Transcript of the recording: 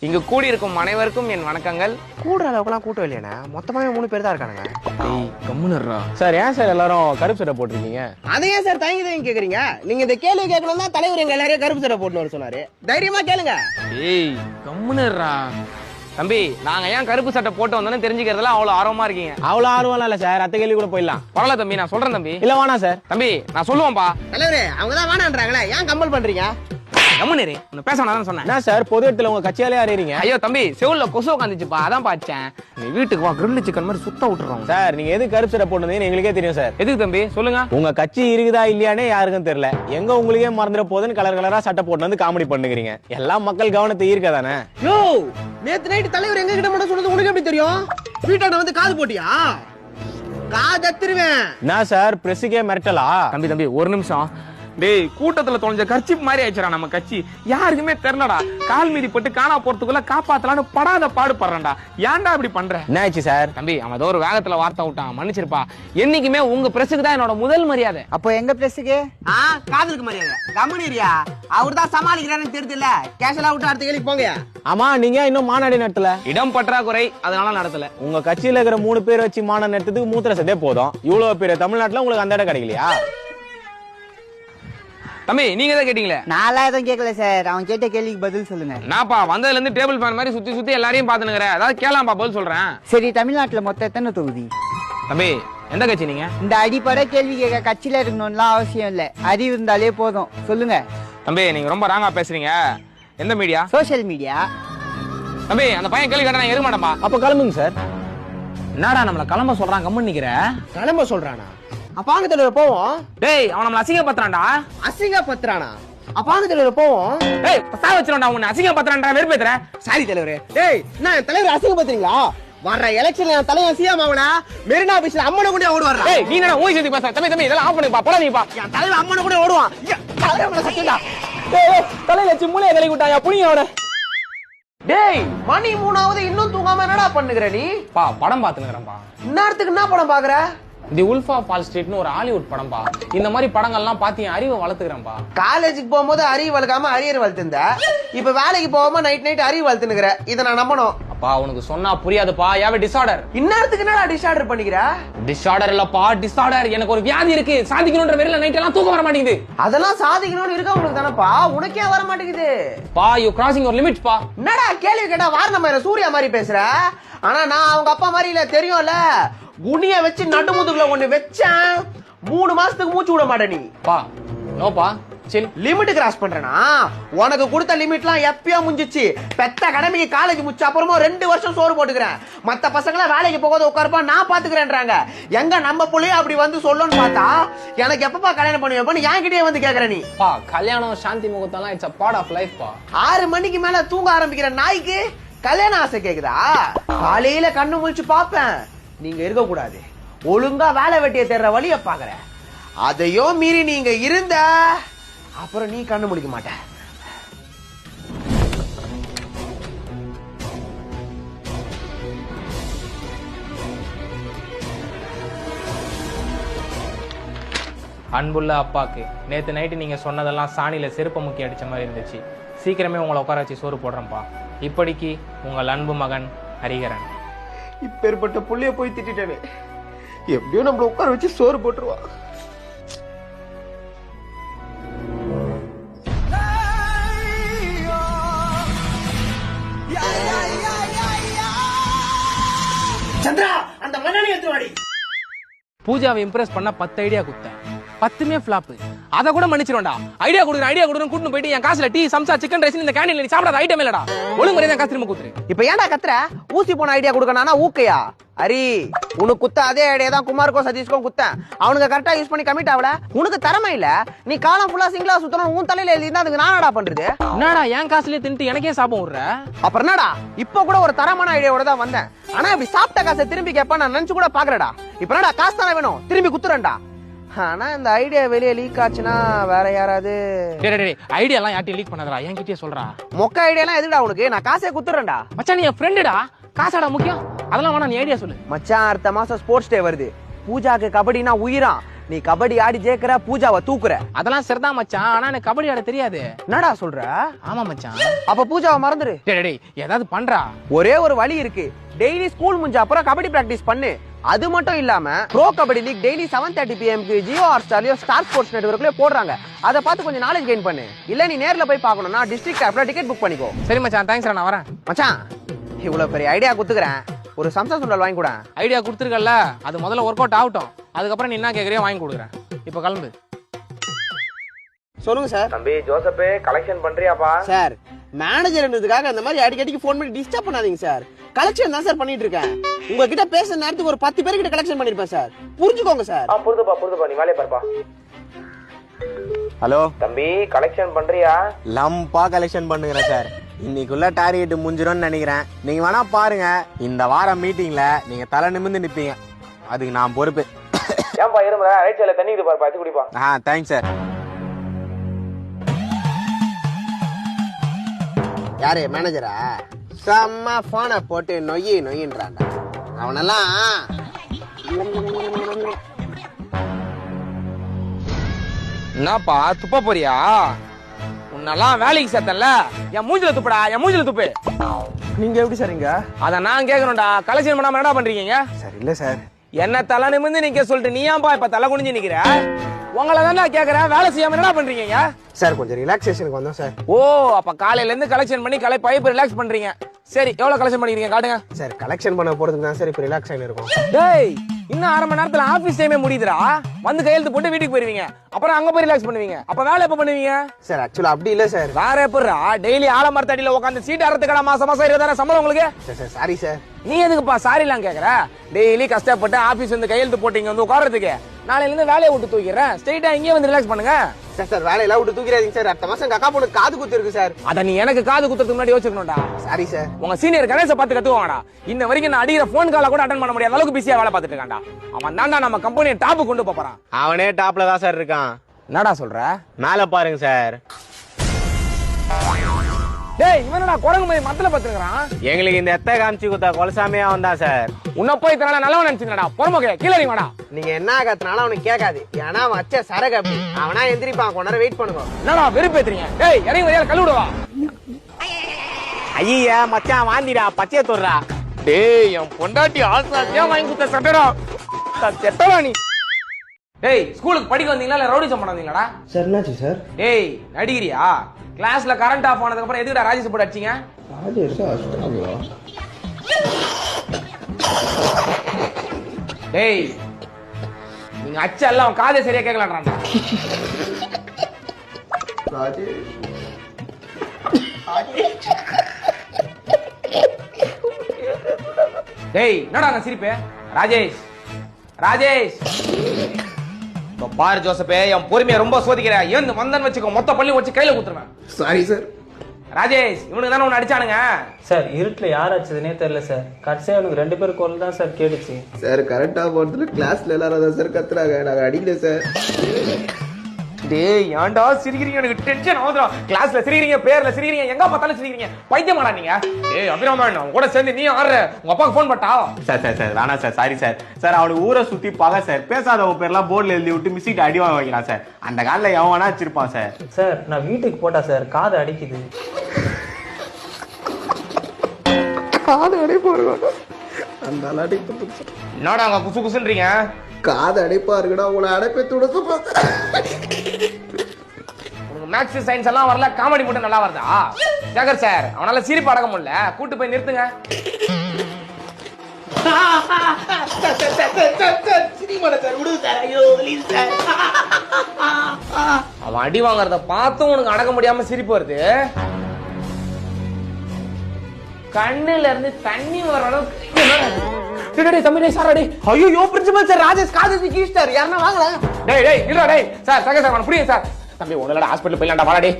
இங்கு கூடியிருக்கும் அனைவருக்கும் என் வணக்கங்கள். கூடுற அளவுக்குலாம் கூட்டம் இல்லையாண்ணே, மொத்தமாவே 3 பேர் தான் இருக்கானுங்க. கம்முன்னுறா சார். ஏன் சார் எல்லாரும் கருப்பு சட்டை போட்டிருக்கீங்க? அதை ஏன் சார் தயங்கி கேக்குறீங்க? நீங்க இந்த கேள்வி கேட்கணும் தான் தலைவர் எங்க எல்லாரையும் கருப்பு சட்டை போட்டுன்னு சொன்னாரு. தைரியமா கேளுங்க. ஏய் கம்முன்னுறா தம்பி. நாங்க ஏன் கருப்பு சட்டை போட்டு வந்தோன்னு தெரிஞ்சுக்கிறதுல அவ்வளவு ஆர்வமா இருக்கீங்க. அவ்வளவு ஆர்வம் இல்ல சார். அத்தை கேள்வி கூட போயிடலாம். பரவாயில்ல தம்பி, நான் சொல்றேன் தம்பி. இல்ல வேணாம் சார். தம்பி நான் சொல்லுவேன்ப்பா. தலைவரே அவங்க தான் வேணான்றாங்களே, ஏன் கம்பல் பண்றீங்க? கம்முனு உன்னை பேச வேணாம் சொன்னேன். என்ன சார் பொது இடத்துல உங்க கட்சியாலே அறியறீங்க? ஐயோ தம்பி, செவுல்ல கொசு உட்காந்துச்சுப்பா, அதான் பாச்சேன். நீ வீட்டுக்கு வா, கிரில் சிக்கன் மாதிரி சுத்த விட்டுறோம். சார் நீங்க எது கருப்பு சட்டை போட்டதுன்னு எங்களுக்கே தெரியும் சார். எதுக்கு தம்பி சொல்லுங்க? உங்க கட்சி இருக்குதா இல்லையானே யாருக்கும் தெரியல. எங்க உங்களுக்கே மறந்துட போதுன்னு கலர் கலரா சட்டை போட்டு வந்து காமெடி பண்ணுகிறீங்க. எல்லாம் மக்கள் கவனத்தை ஈர்க்கதானே. யோ, நேத்து நைட் தலைவர் எங்க கிட்ட மட்டும் சொன்னது உனக்கு எப்படி தெரியும்? வீட்டாண்ட வந்து காது போட்டியா? காதத்துருவேன். என்ன சார் பிரஸுக்கே மிரட்டலா? தம்பி ஒரு நிமிஷம். டேய், கூட்டத்துல தொலைஞ்ச கர்ச்சிப் மாதிரி ஆயிடுச்சுடா நம்ம கட்சி. யாருக்குமே தெரியலடா. கால் மீதி போட்டு காணா போறதுக்குள்ள காப்பாத்தலான்னு படாத பாடுபடுறேன்டா. ஏன்டா இப்படி பண்ற? என்ன ஆச்சு சார்? தம்பி அவன் ஏதோ ஒரு வேகத்துல வார்த்தை விட்டான், மன்னிச்சிருப்பா. என்னைக்குமே உங்க பிரஸுக்கு தான் என்னோட முதல் மரியாதை. அப்போ எங்க பிரஸுக்கு? காதலுக்கு மரியாதை. கம்முனியா, அவர் தான் சமாளிக்கிறாருன்னு தெரியுதுல்ல. கேஷலா விட்டு அடுத்த கேள்வி போங்க. ஆமா, நீங்க இன்னும் மாநாடு நடத்தல. இடம் பற்றாக்குறை, அதனால நடத்தல. உங்க கட்சியில இருக்கிற 3 பேர் வச்சு மாநாடு நடத்துறதுக்கு மூத்திர சதே போதும். இவ்வளவு பேர் தமிழ்நாட்டுல உங்களுக்கு அந்த இடம் கிடைக்கலையா? தம்பி நீங்க தான் கேட்டீங்களே. நான்லாம் எதுவும் கேட்கல சார். அவன் கேட்ட கேள்விக்கு பதில் சொல்லுங்க. நான்ப்பா வந்ததுல இருந்து டேபிள் ஃபேன் மாதிரி சுத்தி சுத்தி எல்லாரையும் பாத்துனுங்கறேன். அதாவது கேளாம்பா பதில் சொல்றேன். சரி, தமிழ்நாட்டுல மொத்தம் எத்தனை தொகுதி? தம்பி எந்த கட்சி நீங்க? இந்த அடிப்படை கேள்வி கேட்க கட்சியில இருக்கணும்லாம் அவசியம் இல்ல, அறிவு இருந்தாலே போதும். சொல்லுங்க. தம்பி நீங்க ரொம்ப ராங்கா பேசுறீங்க. எந்த மீடியா? Social media. தம்பி அந்த பையன் கேள்வி கேட்டா நான் எதுக்க மாட்டேன்பா. அப்ப கிளம்புங்க சார். என்னடா நம்மள கிளம்ப சொல்றான், கம்முன்னு நிக்கிற? கிளம்ப சொல்றானா? அப்பாங்க தலைவர் போவோம். டேய் அவன் நம்மள அசிங்கப்படுத்துறான்டா. அசிங்கப்படுத்துறானா? அப்பாங்க தலைவர் போவோம். டேய் பசா வச்சிரோம்டா, உன்னை அசிங்கப்படுத்துறான்டா. வெறுப்பேத்துற. சாரி தலைவரே. டேய் நான் தலைவர் அசிங்கப்படுத்துறீங்களா? வர்ற எலெக்ஷன்ல என் தலைவன் சிஎம் ஆவனா மெரினா பீச்ல அம்மனை கூட ஓடுவாரா? டேய் நீ என்ன ஊய் சுத்தி பேசுற? தம்பி இதெல்லாம் ஆஃப் பண்ணிப்பா, போடா நீப்பா. என் தலைவன் அம்மனை கூட ஓடுவான். தலைவன் சத்தியடா. டேய் தலையில வச்சு மூளைய கலக்கி விட்டாயா புனியோட. டேய் மணி 3ஆவது இன்னும் தூங்காம என்னடா பண்ணுகிற நீ? பா படம் பாத்துக்கறேன்பா. இந்நேரத்துக்கு என்ன படம் பாக்குற? தி உல்ஃப் ஆஃப் வால் ஸ்ட்ரீட்னு ஒரு ஹாலிவுட் படம்பா. இந்த மாதிரி படங்கள்லாம் பார்த்து என் அறிவை வளர்த்துக்கிறேன்பா. காலேஜுக்கு போகும்போது அறிவு வளர்க்காம அரியர் வளர்த்துந்த, இப்ப வேலைக்கு போகாம நைட் அறிவு வளர்த்துனுக்குற. இதை நான் நம்பணும். அப்பா உனக்கு சொன்னா புரியாதுப்பா. யாவே டிஸார்டர். இந்நேரத்துக்கு என்னடா டிஸார்டர் பண்ணிக்கிற? டிஸார்டர் இல்லப்பா, டிஸார்டர். எனக்கு ஒரு வியாதி இருக்கு. சாதிக்கணும்ன்ற வெறியில நைட் எல்லாம் தூக்கம் வர மாட்டேங்குது. அதெல்லாம் சாதிக்கணும்னு இருக்க உங்களுக்கு தானப்பா, உனக்கே வர மாட்டேங்குது. பா யூ கிராசிங் யுவர் லிமிட்ஸ் பா. என்னடா கேள்வி கேட்டா வாரணம் சூர்யா மாதிரி பேசுற? ஆனா நான் அவங்க அப்பா மாதிரி இல்ல, தெரியும்ல. குனிய வச்சு நடுமுதுகுல ஒண்ணு வச்சேன், 3 மாசத்துக்கு மூச்சு விட மாட்டே நீ. பா நோப்பா சில். Limit cross பண்றேனா? உனக்கு கொடுத்த லிமிட்லாம் எப்பயோ முடிஞ்சிச்சு. பெத்த கடமைக்கு காலேஜ் முடிச்ச அப்புறமா 2 வருஷம் சோறு போட்டுக்கிறேன். மத்த பசங்கள வேலைக்கு போகாத உட்கார்ப்பா, நான் பாத்துக்கிறேன்றாங்க. எங்க நம்ம புள்ளைய அப்படி வந்து சொல்லணும்னு பார்த்தா எனக்கு எப்பப்பா கல்யாணம் பண்ணி வைப்பேன்னு என்கிட்டயே வந்து கேக்குற நீ. பா கல்யாணம் சாந்தி முகூர்த்தம்லாம் it's a part of life பா. 6 மணிக்கு மேல தூங்க ஆரம்பிக்கிற நாய்க்கு கல்யாண ஆசை கேக்குதா? காலையில கண்ணு முழிச்சு பாப்பேன், நீங்க இருக்க கூடாது. ஒழுங்கா வேலை வெட்டிய தேடுற வழிய பாக்குற. அதையோ மீறி நீங்க இருந்த அப்புறம் நீ கண்ணு முடிக்க மாட்ட. அன்புள்ள அப்பாக்கு நேத்து நைட்டு நீங்க சொன்னதெல்லாம் சாணியில செருப்ப முக்கி அடிச்ச மாதிரி இருந்துச்சு. சீக்கிரமே உங்களை உட்கார வச்சு சோறு போடுறேன்ப்பா. இப்படிக்கு உங்கள் அன்பு மகன் ஹரிகரன். இப்பேற்பட்ட புள்ளைய போய் திட்டேனே, எப்படியோ நம்மள உட்கார வச்சு சோறு போட்டுருவா. சந்திரா அந்த மண்ணெண்ணெய் எடுத்து வாடி. பூஜாவை இம்ப்ரெஸ் பண்ண 10 ஐடியா கொடுத்தேன், 10மே ஃபிளாப். அத கூட மன்னிச்சிரோம்டா. ஐடியா கொடுக்குறேன் கூட்டிட்டு போயிட்டு என் காசுல டீ சம்சா சிக்கன் ரைஸ் இந்த கேண்டீன்ல நீ சாப்பிடாத ஐட்டம் இல்லடா. ஒழுங்கு முறையா காசு திரும்ப கொடுத்துரு. இப்ப ஏன்டா கத்துற? ஊசி போன ஐடியா கொடுக்கறானா ஊக்கையா? அரி உனக்கு குத்த அதே ஐடியா தான் குமாருக்கும் சதீஷ்க்கும் குத்தேன். அவனுங்க கரெக்டா யூஸ் பண்ணி கமிட் ஆகல. உனக்கு திறமை இல்ல. நீ காலம் ஃபுல்லா சிங்கிளா சுத்தணும் உன் தலையில எழுதினா அதுக்கு நானடா பண்றது? என்னடா என் காசுலயே தின்ட்டு எனக்கே சாபம் விடுற? அப்புறம் என்னடா இப்ப கூட ஒரு தரமான ஐடியாவோட தான் வந்தேன். ஆனா இப்படி சாப்பிட்ட காசை திரும்பி கேட்பா நான் நினைச்சு கூட பாக்குறடா. இப்ப என்னடா காசு தானே வேணும், திரும்பி குத்துறேன்டா. ஆனா இந்த ஐடியா வெளியே லீக் ஆச்சுன்னா வேற யாராவது ஐடியா எல்லாம் யார்ட்டையும் லீக் பண்ணாதடா, என்கிட்டயே சொல்றா. மொக்க ஐடியா எல்லாம் எதுடா உனக்கு? நான் காசே குத்துறேன்டா. மச்சான் நீ என் ஃப்ரெண்டுடா, காசாடா முக்கியம். அதெல்லாம் வேணா, நீ ஐடியா சொல்லு. மச்சான் அடுத்த மாசம் ஸ்போர்ட்ஸ் டே வருது. பூஜாக்கு கபடினா உயிரா. நீ கபடி ஆடி ஜெயிக்கிற, பூஜாவை தூக்குற. அதெல்லாம் சரிதான் மச்சான், ஆனா எனக்கு கபடி ஆட தெரியாது. என்னடா சொல்ற? ஆமா மச்சான். அப்ப பூஜாவை மறந்துரு. டேய் ஏதாவது பண்றா. ஒரே ஒரு வழி இருக்கு. டெய்லி ஸ்கூல் முடிஞ்ச அப்புறம் கபடி பிராக்டிஸ் பண்ணு. அது மட்டும் இல்லாம pro kabaddi league daily 7:30 PM Jio ஹாட்ஸ்டார்லயோ ஸ்டார் ஸ்போர்ட்ஸ் நெட்வொர்க்லயே போடுறாங்க. அதை பார்த்து கொஞ்சம் நாலேஜ் கெயின் பண்ணு. இல்ல நீ நேர்ல போய் பார்க்கணும்னா டிஸ்ட்ரிக்ட் ஆப்ல டிக்கெட் புக் பண்ணிக்கோ. சரி மச்சான், தேங்க்ஸ் நான் வரேன். மச்சான் இவ்வளவு பெரிய ஐடியா குத்துக்கிறேன், ஒரு சம்சா சுண்டல் வாங்கி கூட. ஐடியா கொடுத்துருக்கல, அது முதல்ல ஒர்க் அவுட் ஆகட்டும், அதுக்கப்புறம் நீ என்ன கேட்குறியோ வாங்கி கொடுக்குறேன். இப்போ கிளம்பு. சொல்லுங்க சார். தம்பி ஜோசப்பே, கலெக்ஷன் பண்றியாப்பா? சார் மேனேஜர்ன்றதுக்காக அந்த மாதிரி அடிக்கடிக்கு ஃபோன் பண்ணி டிஸ்டர்ப் பண்ணாதீங்க சார். கலெக்ஷன் தான் சார் பண்ணிட்டு இருக்கேன். உங்ககிட்ட பேசுற நேரத்துக்கு ஒரு 10 பேர்கிட்ட கலெக்ஷன் பண்ணிருப்பேன் சார். புரிஞ்சுக்கோங்க சார். புரிதுப்பா, நீ வேலையை பாருப்பா. ஹலோ தம்பி, கலெக்ஷன் பண்றியா? லம்பா கலெக்ஷன் பண்ணுகிறேன் சார். இன்னைக்குள்ள டார்கெட் முடிஞ்சிரும்னு நினைக்கிறேன். நீங்க வேணா பாருங்க, இந்த வாரம் மீட்டிங்ல நீங்க தலை நிமிர்ந்து நிப்பீங்க. அதுக்கு நான் பொறுப்பு. ஏன்பா இருமுற? ரைட் சைடுல தண்ணி இது பாரு, பாத்து குடிப்பா. Thanks sir. யாரு மேனேஜரா? செம்ம போனை போட்டு நொய்யின்றாங்க அவனெல்லாம். என்னப்பா துப்ப போறியா? உன்னெல்லாம் வேலைக்கு சேர்த்தல, என் மூஞ்சில துப்புடா, என் மூஞ்சில துப்பு. நீங்க எப்படி சார் இங்க? அத நான் கேட்கணும்டா. கலெக்ஷன் பண்ணாம என்ன பண்றீங்க சார்? இல்ல சார். என்ன தலை நிமிர்ந்து நிக்க சொல்லிட்டு நீ ஏன்பா இப்ப தலை குனிஞ்சு நிக்கிற? உங்களை தான் நான் கேக்குறேன், வேலை செய்யாம என்ன பண்றீங்க? சார் கொஞ்சம் ரிலாக்ஸேஷனுக்கு வந்தோம் சார். ஓ, அப்ப காலையில இருந்து கலெக்ஷன் பண்ணி பைப் ரிலாக்ஸ் பண்றீங்க. சரி, எவ்வளவு கலெக்ஷன் பண்ணிருக்கீங்க காட்டுங்க. சார் கலெக்ஷன் பண்ண போறதுக்கு தான் சார் இப்ப ரிலாக்ஸ் ஆகி இருக்கோம். டேய், இன்னும் 1/2 மணி நேரத்துல ஆபீஸ் டைமே முடியுதுடா. வந்து கையெழுத்து போட்டு வீட்டுக்கு போயிருவீங்க. அப்புறம் அங்க போய் ரிலாக்ஸ் பண்ணுவீங்க. அப்ப வேலை எப்ப பண்ணுவீங்க? சார் ஆக்சுவலா அப்படி இல்ல சார். வேற எப்படிடா? டெய்லி ஆலமரத்தடியில உட்காந்து சீட் அறத்துக்கடா மாசம் 20,000 சம்பளம் உங்களுக்கு? Sir sorry sir. நீ எதுக்குப்பா சாரி எல்லாம் கேக்குற? டெய்லி கஷ்டப்பட்டு ஆபீஸ் வந்து கையெழுத்து போட்டீங்க வந்து உட்கார்றதுக்கு. நாளையில இருந்து வேலையை விட்டு தூக்கிறேன், ஸ்ட்ரைட்டா இங்கே வந்து ரிலாக்ஸ் பண்ணுங்க. சார் வேலையெல்லாம் விட்டு தூக்கிறாதீங்க சார். அடுத்த மாசம் அக்கா பொண்ணு காது குத்து இருக்கு சார். அத நீ எனக்கு காது குத்துறதுக்கு முன்னாடி யோசிக்கணும்டா. Sorry sir. உங்க சீனியர் கணேச பார்த்து கத்துவாங்கடா. இன்ன வரைக்கும் நான் அடிக்கிற போன் கால கூட அட்டன் பண்ண முடியாத அளவுக்கு பிஸியா வேலை பார்த்துட்டு இருக்கான்டா. அவன் தான்டா நம்ம கம்பெனியை டாப் கொண்டு போறான். அவனே டாப்ல தான் சார் இருக்கான். என்னடா சொல்ற? மேல பாருங்க சார். டேய், இவனடா குரங்கு மாதிரி மத்தல பத்துறான். எங்களுக்கு இந்த எத்த காமிச்சு குத்தா கொலசாமியா வந்தா சார். உன்ன போய் இதனால நல்லவன் நினைச்சீங்கடா. பொறுமோக கீழே வாடா. நீங்க என்ன கத்துனாலும் அவனுக்கு கேட்காது. ஏன்னா வச்ச சரகு அப்படி. அவனா எந்திரிப்பான். கொஞ்ச நேரம் வெயிட் பண்ணுங்க. என்னடா வெறுப்பேத்துறீங்க? டேய், இறங்கி வரையால கழுவிடுவா. ஐயா மச்சான் வாந்திடா, பச்சைய தொடுறா. டேய், என் பொண்டாட்டி ஆசாசியா வாங்கி கொடுத்த சட்டடா. செட்டடா நீ. டேய், ஸ்கூலுக்கு படிக்க வந்தீங்களா இல்ல ரவுடிசம் பண்ண வந்தீங்களாடா? சார் என்னாச்சு சார்? டேய், நடிகிறியா? கிளாஸ்ல கரண்ட் ஆஃப் ஆனதுக்கு அப்புறம் எதுக்குடா ராஜேஷ் போட்டு அடிச்சீங்க? டேய், நீங்க அச்ச எல்லாம் காதே சரியா கேட்கலாம்டா. டேய், என்னடா நான் சிரிப்பே? ராஜேஷ், ராஜேஷ். பாரு ஜோசப்பே, என் பொறுமையை ரொம்ப சோதிக்கிற. ஏன் வந்தன்னு வச்சுக்கோ, மொத்த பள்ளி வச்சு கையில குத்துருவேன். Sorry sir. ராஜேஷ், இவனுக்கு தானே உன்னை அடிச்சானுங்க? சார் இருட்டுல யார் அடிச்சதுனே தெரியல சார். கடைசியா அவனுக்கு 2 பேர் குரல் தான் சார் கேட்டுச்சு. சார் கரெக்டா போறதுல கிளாஸ்ல எல்லாரும் தான் சார் கத்துறாங்க. நாங்க அடிக்கல சார். டேய், ஏன்டா சிரிக்கிறீங்க? எனக்கு டென்ஷன் ஆகுதுடா. கிளாஸ்ல சிரிக்கிறீங்க, பேர்ல சிரிக்கிறீங்க, எங்க பார்த்தாலும் சிரிக்கிறீங்க. பைத்தியமாடா நீங்க? டேய் அபிராமன், உன் கூட சேர்ந்து நீ ஆடுற. உங்க அப்பாக்கு ஃபோன் பண்ணா? சார் சார் சார் வேணா சார், சாரி சார். சார் அவனுக்கு ஊரை சுத்தி பகை சார். பேசாதவங்க பேர்லாம் போர்டில் எழுதி விட்டு மிஸ்ஸிட்டு அடி வாங்க வைக்கிறான் சார். அந்த காலில் எவன் வேணா வச்சிருப்பான் சார். சார் நான் வீட்டுக்கு போட்டா சார் காது அடிக்குது. காது அடைப்பா இருக்கா? அந்த அடைப்பு என்னடா அங்க குசு குசுன்றீங்க? காது அடைப்பா இருக்குடா. உங்களை அடைப்பை துடச்சு பார்த்து மேக்ஸ் சயின்ஸ் எல்லாம் வரல, காமெடி மட்டும் நல்லா வருதா? ஜாகர் சார், அவனால சிரிப்பு அடக்க முடியல. கூட்டு போய் நிறுத்துங்க. அவன் அடி வாங்குறத பார்த்தும் உனக்கு அடக்க முடியாம சிரிப்பு வருது. கண்ணுல இருந்து தண்ணி வர அளவுக்கு. தம்பி சார், ஐயோ பிரின்சிபல் சார் ராஜேஷ் காது கீழ்ச்சார். யாருன்னா வாங்கலாம். டேய் டேய் இல்லடா. டேய் சார், சகே சார், புரியுது சார். தம்பி உடனே ஹாஸ்பிடல் போயிடலாம்டா. வாடா டேய்.